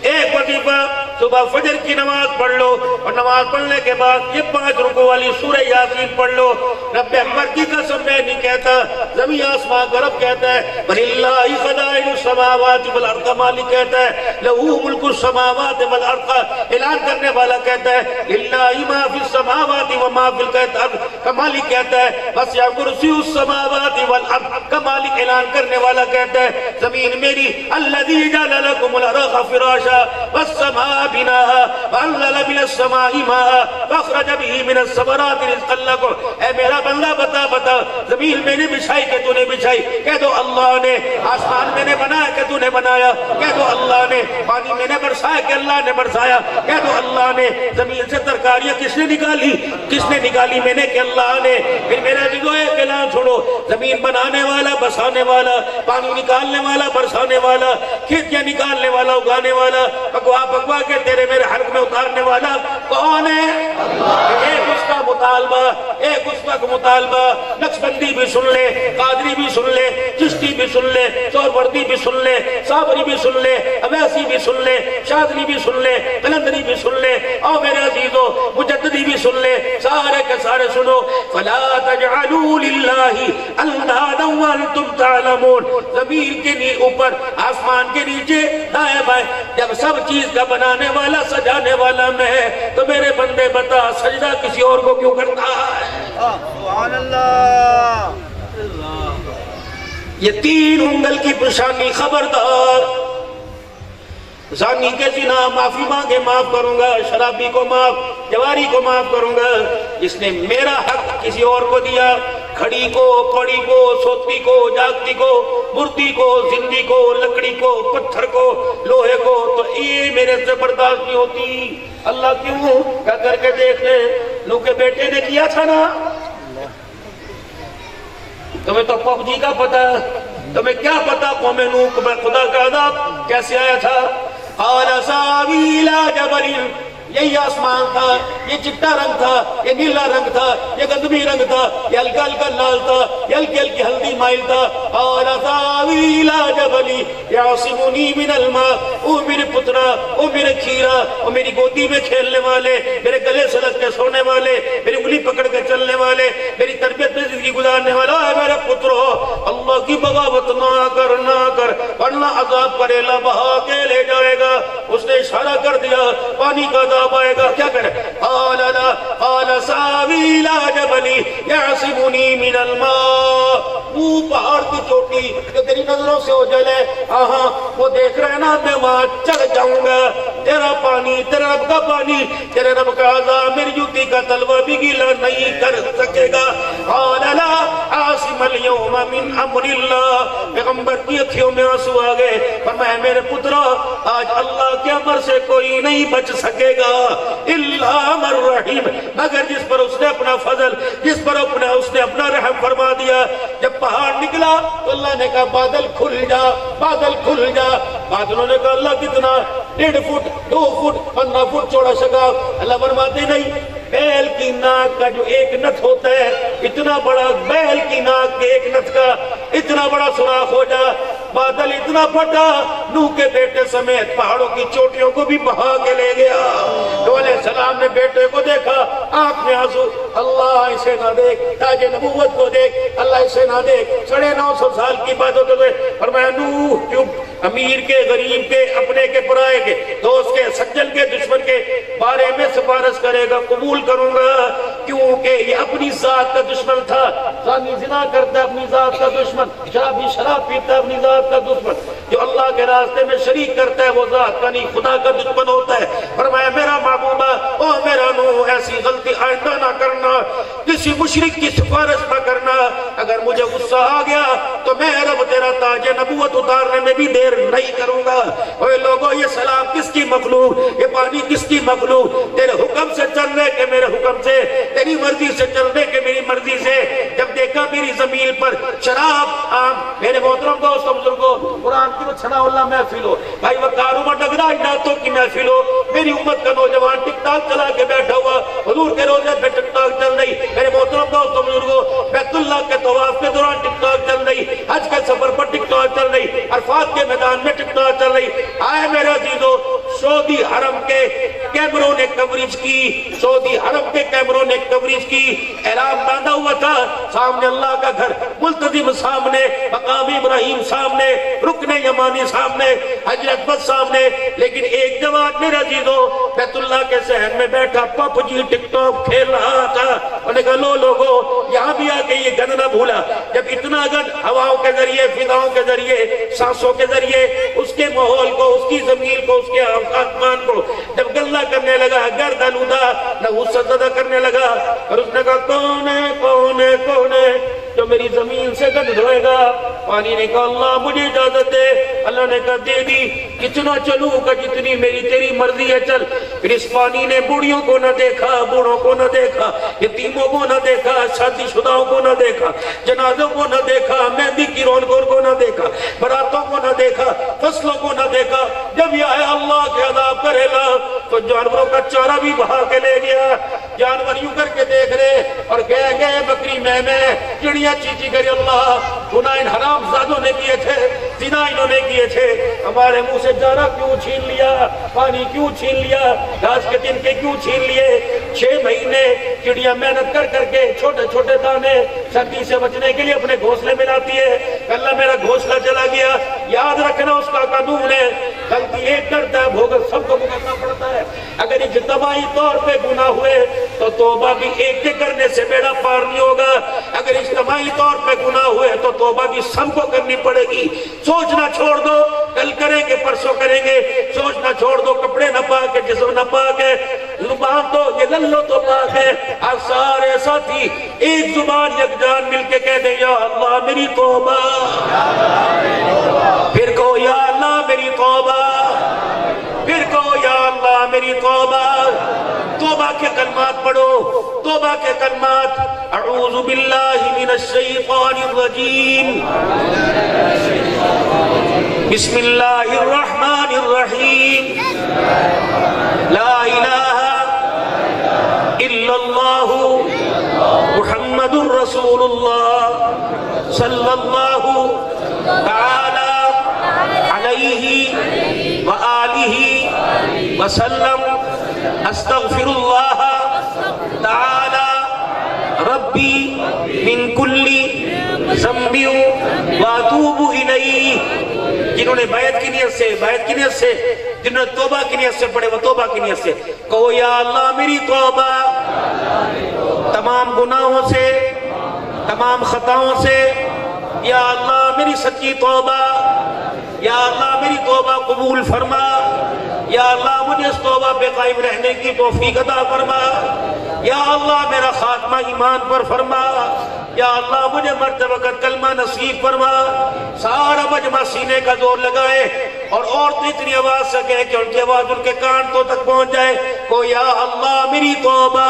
Speaker 1: ایک وظیفہ صبح فجر کی نماز پڑھ لو، اور نماز پڑھنے کے بعد یہ 5 رکوع والی سورہ یاسین پڑھ لو۔ رب اکبر کی قسم میں نہیں کہتا، زمین آسمان کا رب کہتا ہے، وَلِلَّهِ خَزَائِنُ السَّمَاوَاتِ وَالْأَرْضِ، مالک کہتا ہے، لَهُ مُلْكُ السَّمَاوَاتِ وَالْأَرْضِ، اعلان کرنے والا کہتا ہے، لِلَّهِ مَا فِي السَّمَاوَاتِ وَمَا فِي الْأَرْضِ، کا مالک کہتا ہے، وَسِعَ كُرْسِيُّهُ السَّمَاوَاتِ وَالْأَرْضِ، کا مالک اعلان کرنے والا کہتا ہے، زمین میری، الَّذِي جَعَلَ لَكُمُ الْأَرْضَ فِرَاشًا وَالسَّمَاءَ بِنَاءً وَأَنزَلَ مِنَ السَّمَاءِ مَاءً فَأَخْرَجَ بِهِ مِنَ الثَّمَرَاتِ رِزْقًا لَكُمْ۔ اے میرا بندہ بتا زمین میں نے بچھائی کہ تو نے بچھائی، کہہ دو اللہ نے، آسمان میں نے بنایا کہ تو نے بنایا، کہہ دو اللہ نے، پانی میں نے برسایا کہ اللہ نے برسایا، کہہ دو اللہ نے، زمین سے ترکاریاں کس نے نکالی؟ کس نے نکالی؟ میں نے کہ اللہ نے۔ پھر میرا عزیزو ایک اعلان چھوڑو، زمین بنانے والا، بسانے والا، پانی نکالنے والا، برسانے والا، کھیتیاں نکالنے والا، اگانے والا، پکوا کے تیرے میرے حلق میں اتارنے والا کون ہے؟ ایک اس کا مطالبہ، ایک اس کا مطالبہ، نقشبندی بھی سن لے، قادری بھی سن لے، چشتی بھی سن لے، سہروردی بھی سن لے، صابری بھی سن لے، اویسی بھی سن لے، شاذلی بھی سن لے، قلندری بھی سن لے، اور میرے عزیزو مجددی بھی سن لے، سارے کے سارے سنو۔ فَلَا تَجْعَلُوا لِلَّهِ أَنْدَادًا وَأَنْتُمْ تَعْلَمُونَ، زمین کے اوپر، آسمان کے نیچے، دائیں بائیں، جب سب چیز کا بنانے والا، سجانے والا میں ہے، تو میرے بندے بتا سجدہ کسی اور کو کیوں کرتا ہے؟
Speaker 2: سبحان اللہ۔
Speaker 1: یہ 3 انگل کی پیشانی، خبردار، زانی کے زنا معافی مانگے معاف کروں گا، شرابی کو معاف، جواری کو معاف کروں گا، اس نے میرا حق کسی اور کو دیا، کھڑی کو، پڑی کو، سوتی کو، جاگتی کو، مردی کو، زندی کو، لکڑی کو، پتھر کو، لوہے کو، تو یہ میرے سے برداشت نہیں ہوتی۔ اللہ کیوں؟ کیا کر کے دیکھ لے، لو کے بیٹے نے کیا تھا نا، تمہیں تو پب جی کا پتا، تمہیں کیا پتا قوم نوح میں خدا کا عذاب کیسے آیا تھا؟ قال ساوی الی جبل، یہی آسمان تھا، یہ چٹا رنگ تھا، یہ نیلا رنگ تھا، یہ گندمی رنگ تھا، یہ ہلکا ہلکا لال تھا، یہ ہلکی ہلکی ہلدی مائل تھا۔ قال ساوی الی جبل یعصمنی من الماء، او میرے پترا، او میرے کھیرا، او میری گودی میں کھیلنے والے، میرے گلے سے لگ کے سونے والے، میری انگلی پکڑ کے چلنے والے، میری تربیت میں زندگی گزارنے والا، اے میرے پترو، اللہ کی بغاوت نہ کر ورنہ عذاب کرے لا بہا کے لے جائے گا۔ اس نے اشارہ کر دیا، پانی کا عذاب آئے گا، کیا کرے؟ قال ساوی الی جبل یعصمنی من الماء، وہ پہاڑ کی چوٹی جو تیری نظروں سے اوجھل ہے، ہاں وہ دیکھ رہے نا، میں وہاں چڑھ جاؤں گا، تیرا پانی، تیرے رب کا پانی، تیرے رب کا عذاب میری جوتی کا تلوہ بھی گیلا نہیں کر سکے گا۔ قال لا عاصم اليوم من امر اللہ، پیغمبر کی اکھیوں میں آنسو آ گئے، فرمایا میرے پترا، آج اللہ کے امر سے کوئی نہیں بچ سکے گا الا من رحیم، مگر جس پر اس نے اپنا فضل، جس پر اس نے اپنا رحم فرما دیا۔ جب پہاڑ نکلا تو اللہ نے کہا بادل کھل جا، بادل کھل جا۔ بادلوں نے کہا اللہ کتنا؟ 1.5 فٹ، 2 فٹ، 15 فٹ چوڑا شگاف۔ اللہ فرماتے نہیں، بیل کی ناک کا جو ایک نت ہوتا ہے، اتنا بڑا بیل کی ناک کے ایک نت کا اتنا بڑا سوراخ ہو جا۔ بادل اتنا پھٹا، نوح کے بیٹے سمیت پہاڑوں کی چوٹیوں کو بھی بہا کے لے گیا۔ نوح علیہ السلام نے بیٹے کو دیکھا، آنکھ میں آنسو، اللہ اسے نہ دیکھ، تاج نبوت کو دیکھ، اللہ اسے نہ دیکھ، 950 سال کی بات ہوتے ہوئے فرمایا نوح کیوں امیر کے، غریب کے، اپنے کے، پرائے کے، دوست کے، سجن کے، دشمن کے بارے میں سفارش کرے گا؟ قبول کروں گا، کیونکہ یہ اپنی ذات کا دشمن تھا۔ زانی زنا کرتا ہے، اپنی ذات کا دشمن، شرابی شراب پیتا ہے، اپنی ذات کا دشمن، جو اللہ کے راستے میں شریک کرتا ہے وہ ذات کا نہیں خدا کا دشمن ہوتا ہے۔ فرمایا میرا محبوبہ، او میرا نوح، ایسی غلطی آئندہ نہ کرنا، کسی مشرک کی سفارش نہ کرنا۔ اگر مجھے غصہ آ گیا تو میں رب تیرا تاج نبوت اتارنے میں بھی دیر نہیں کروں گا۔ اوے لوگوں، یہ سلام کس کی مخلوق، یہ پانی کس کی مخلوق؟ تیرے حکم سے چلنے کے میرے حکم سے، تیری مرضی سے چلنے کے میری مرضی سے۔ جب دیکھا میری زمین پر شراب، میرے محترم دوستوں بزرگوں، قرآن کی چھنا اللہ محفل ہو، بھائی وقار عمر ڈگرہ اجناتوں کی محفل ہو، میری امت کا نوجوان ٹک ٹاک چلا کے بیٹھا ہوا، حضور کے روزے پہ ٹک ٹاک چل رہی، میرے محترم دوستوں بزرگوں، بیت اللہ کے طواف کے دوران ٹک ٹاک چل رہی، حج کے سفر پر ٹک ٹاک چل رہی، عرفات کے میدان میں ٹک ٹاک چل رہی۔ آئے میرے عزیزو، سعودی حرم کے کیمروں نے کوریج کی، سعودی حرم کے کیمروں نے کوریج کی، احرام باندھا ہوا تھا، سامنے اللہ کا گھر ملتزم سامنے، مقام ابراہیم سامنے، رکن یمانی سامنے، حجر اسود سامنے، لیکن ایک جوان میرے عزیزو بیت اللہ کے صحن میں بیٹھا پپ جی ٹک ٹاک کھیل رہا تھا۔ انہوں نے کہا لو لوگو یہاں بھی آ کے یہ گن نہ بھولا، جب اتنا گن ہواؤں کے ذریعے، فضاؤں کے ذریعے، سانسوں کے ذریعے اس کے ماحول کو، اس کی زمین کو، اس کے آسمان کو جب گلہ کرنے لگا، گرد آلودہ نحوست زدہ کرنے لگا، اور اس نے کہا کون ہے کون ہے کون ہے جو میری زمین سے گند دھوئے گا؟ پانی نے کہا اللہ مجھے اجازت دے۔ اللہ نے کہا دے دی، کتنا چلوں گا جتنی میری تیری مرضی ہے چل۔ پھر اس پانی نے بوڑھیوں کو نہ دیکھا، بوڑھوں کو نہ دیکھا، یتیموں کو نہ دیکھا، شادی شدہوں کو نہ دیکھا، جنازوں کو نہ دیکھا، مہندی کی رونقوں کو نہ دیکھا، براتوں کو نہ دیکھا، فصلوں کو نہ دیکھا۔ جب یہ آیا اللہ کے عذاب کرے گا تو جانوروں کا چارہ بھی بہا کے لے گیا۔ جانور یوں کر کے دیکھ رہے اور کہہ گئے بکری میں چڑیا چیچی کرے اللہ گناہ ان حرام زادوں نے کیے تھے، زنا انہوں نے کیے تھے، ہمارے منہ سے چارہ کیوں چھین لیا، پانی کیوں چھین لیا، گھاس کے تنکے کیوں چھین لیے۔ 6 مہینے چڑیا محنت کر کر کے چھوٹے چھوٹے دانے سردی سے بچنے کے لیے اپنے گھونسلے میں لاتی ہے۔ اللہ میرا گھونسلہ چلا گیا، یاد رکھنا اس کا قانون ہے، غلطی ایک کرتا ہے بھوگت سب کو بھگتنا پڑتا ہے۔ اگر اجتماعی طور پہ گناہ ہوئے تو توبہ بھی ایک کے کرنے سے بیڑا پار نہیں ہوگا، اگر اجتماعی طور پہ گناہ ہوئے تو توبہ بھی سب کو کرنی پڑے گی۔ سوچنا چھوڑ دو کل کریں گے پرسوں کریں گے، سوچنا چھوڑ دو کپڑے نہ پاک ہے، جسم نہ پاک ہے، زبان تو یہ للو تو پاک ہے۔ آپ سارے ساتھی ایک زبان یکجان مل کے کہہ دیں یا اللہ میری توبہ، پھر کہو یا اللہ میری توبہ، پھر کہو یا اللہ میری توبہ۔ توبہ کے کلمات پڑھو، توبہ کے کلمات، اعوذ باللہ من الشیطان الرجیم، بسم اللہ الرحمن الرحیم، لا الہ الا اللہ محمد الرسول اللہ صلی اللہ تعالی علیہ وآلہ وسلم، استغفر اللہ تعالی ربی من کل ذنب واتوب الیہ۔ جنہوں نے بیعت کی نیت سے، جنہوں نے توبہ کی نیت سے پڑھے وہ توبہ کی نیت سے کہو یا اللہ میری توبہ، تمام گناہوں سے، تمام خطاؤں سے، یا اللہ میری سچی توبہ، یا اللہ میری توبہ قبول فرما، یا اللہ مجھے اس توبہ پہ قائم رہنے کی توفیق عطا فرما، یا اللہ میرا خاتمہ ایمان پر فرما، یا اللہ مجھے مرتے وقت کلمہ نصیب فرما۔ سارا مجمع سینے کا زور لگائے اور عورتیں اتنی آواز سے کہیں کہ ان کی آواز ان کے کانوں تک پہنچ جائے کو یا اللہ میری توبہ۔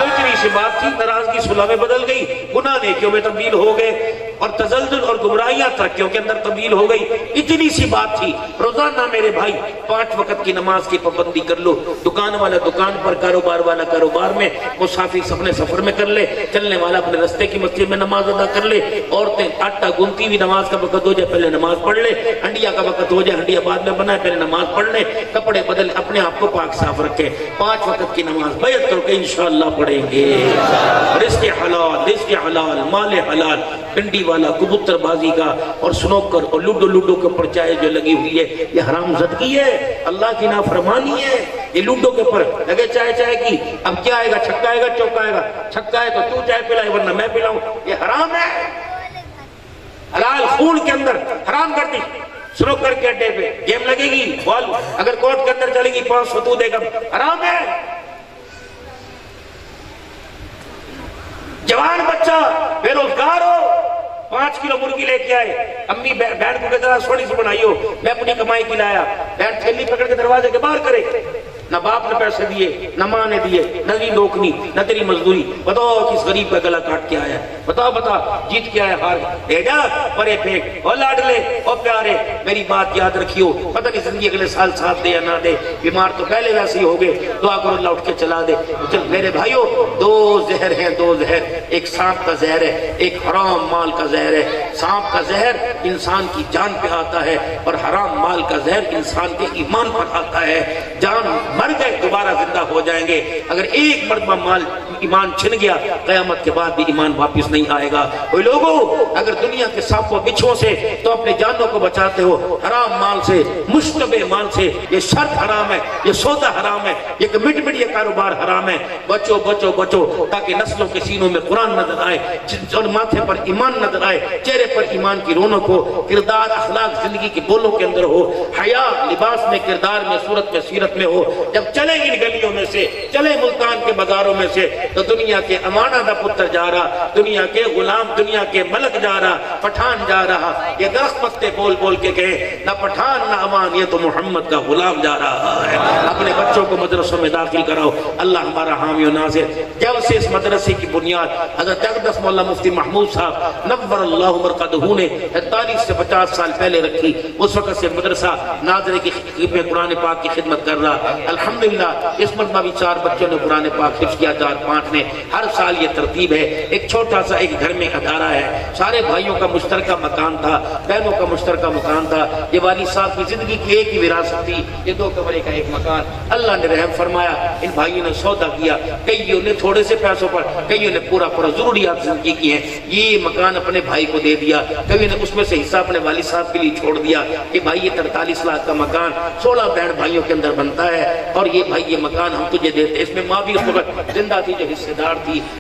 Speaker 1: اتنی سی بات تھی، ناراضگی صلح میں بدل گئی، گناہ نیکیوں میں تبدیل ہو گئے اور تزلزل اور گمراہیاں ترقیوں کے اندر تبدیل ہو گئی۔ اتنی سی بات تھی۔ روزانہ میرے بھائی 5 وقت کی نماز کی پابندی کر لو، دکان والا دکان پر، کاروبار والا کاروبار میں، مسافر اپنے سفر میں کر لے، چلنے والا اپنے رستے کی مسجد میں نماز ادا کر لے، عورتیں آٹا گونتی ہوئی نماز کا وقت ہو جائے پہلے نماز پڑھ لے، ہنڈیا کا وقت ہو جائے ہنڈیا بعد میں بنائے پہلے نماز پڑھ لے، کپڑے بدل اپنے آپ کو پاک صاف رکھے، 5 وقت کی نماز بیعت کر کے انشاءاللہ پڑھیں گے۔ رزق حلال، مال حلال، پنڈی والا، کبوتر بازی کا اور سنوکر اور لوڈو کے اوپر چائے جو لگی ہوئی ہے یہ حرام زدگی ہے، اللہ کی نافرمانی ہے۔ یہ لوڈو کے اوپر لگے چائے کی، اب کیا آئے گا؟ چھکا آئے گا، چوکا آئے گا، چھکا ہے تو تو چائے پلائے ورنہ میں پلاؤں، یہ حرام ہے۔ حلال خون کے اندر حرام کر دی۔ سنوکر کے اڈے پہ گیم لگے گی، بال اگر کورٹ کے اندر چلے گی 500 تو دے گا، حرام ہے۔ جوان بچہ بے روزگار ہو، 5 کلو مرغی لے کے آئے، امی بینڈ کو کہتا سوڑی سے بنائی ہو، میں اپنی کمائی کی لایا، بینڈ تھیلی پکڑ کے دروازے کے باہر کرے، نہ باپ نے پیسے دیے, نہ ماں نے دیے, نہ تیری نوکری, نہ تیری مزدوری. بتاؤ کس غریب کا گلا کاٹ کے آیا ہے؟ بتا جیت کے آیا, ہار دے جا پرے پھینک. اور لاڈلے اور پیارے, میری بات یاد رکھیو, پتہ نہیں زندگی اگلے سال ساتھ دے یا نہ دے, بیمار تو پہلے ویسے ہی ہو گئے, دعا کرو اللہ اٹھ کے چلا دے. چل میرے بھائیو, دو زہر ہیں, دو زہر. ایک سانپ کا زہر ہے, ایک حرام مال کا زہر ہے. سانپ کا زہر انسان کی جان پہ آتا ہے, اور حرام مال کا زہر انسان کے ایمان پر آتا ہے. جان مر گئے دوبارہ زندہ ہو جائیں گے, اگر ایک مرتبہ مال ایمان چھن گیا قیامت کے بعد بھی ایمان واپس نہیں آئے گا. وہ لوگوں, اگر دنیا کے سانپوں بچھوں سے تو اپنے جانوں کو بچاتے ہو, حرام مال سے, مشتبہ مال سے. یہ شرط حرام ہے, یہ سودا حرام ہے, یہ کمٹمنٹ, یہ کاروبار حرام ہے. بچو بچو بچو, تاکہ نسلوں کے سینوں میں قرآن نظر آئے, اور ماتھے پر ایمان نظر آئے, چہرے پر ایمان کی رونق ہو, کردار اخلاق زندگی کے بولوں کے اندر ہو, حیا لباس میں, کردار میں, صورت میں, سیرت میں ہو. جب چلے ان گلیوں میں سے, چلے ملتان کے بازاروں میں سے, تو دنیا کے امانہ دا پتر جا رہا, دنیا کے غلام, دنیا کے ملک جا رہا, پٹھان جا رہا. یہ درخت پتے بول بول کے کہے, نہ پٹھان نہ امان, یہ تو محمد کا غلام جا رہا ہے. اپنے بچوں کو مدرسوں میں داخل کراؤ, اللہ ہمارا حامی و ناصر. جب سے اس مدرسے کی بنیاد حضرت اقدس مولانا مفتی محمود صاحب نور اللہ مرقدہ نے 40 سے 50 سال پہلے رکھی, اس وقت سے مدرسہ ناظرے کی قرآن پاک کی خدمت کر رہا. الحمدللہ اس مرتبہ بھی 4 بچوں نے قرآن پاک حفظ کیا, 4-5 نے. ہر سال یہ ترتیب ہے. ایک چھوٹا سا ایک گھر میں ادارہ ہے, سارے بھائیوں کا مشترکہ مکان تھا, بہنوں کا مشترکہ مکان تھا. یہ والد صاحب کی زندگی کی ایک ہی وراثت تھی, یہ 2 کمرے کا ایک مکان. اللہ نے رحم فرمایا, ان بھائیوں نے سودا کیا, کئیوں نے تھوڑے سے پیسوں پر, کئیوں نے پورا ضروریات زندگی کی ہیں. یہ مکان اپنے بھائی کو دے دیا, کئیوں نے اس میں سے حصہ اپنے والد صاحب کے لیے چھوڑ دیا. کہ بھائی یہ 43 لاکھ کا مکان 16 بہن بھائیوں کے اندر بنتا ہے, اور یہ بھائی یہ مکان ہم تجھے دیتے. اس میں ماں بھی اس وقت زندہ تھی جو حصے دار تھی.